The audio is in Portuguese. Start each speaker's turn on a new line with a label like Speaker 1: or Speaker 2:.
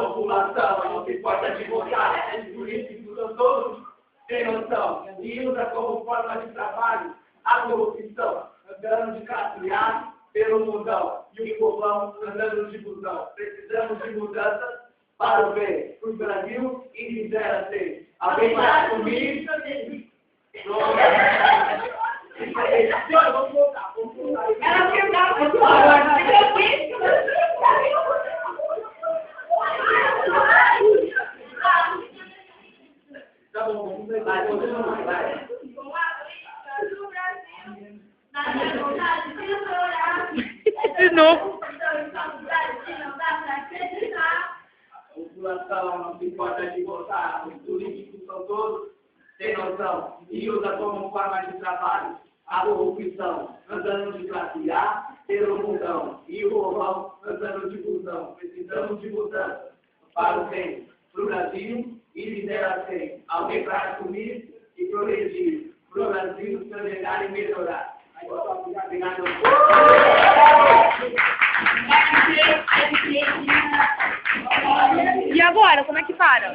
Speaker 1: população não se importa de votar, os políticos são todos sem noção e usa como forma de trabalho a corrupção, andando de classe A pelo mundão e o povão andando de busão. Precisamos de mudança para o bem, para o Brasil e de 0 a 100. Alguém vai assumir? Vamos voltar.
Speaker 2: Ela pergunta, por favor,
Speaker 1: tá bom, vamos vai.
Speaker 2: De novo.
Speaker 1: A população não se importa de votar, os políticos são todos sem noção e usa como forma de trabalho a corrupção, andando de classe A pelo mundão e o povão andando de busão. Precisamos de mudança para o bem, para o Brasil e de 0 a 100. Alguém para assumir e progredir, para o Brasil navegar e melhorar. Obrigado.
Speaker 2: E agora, como é que para?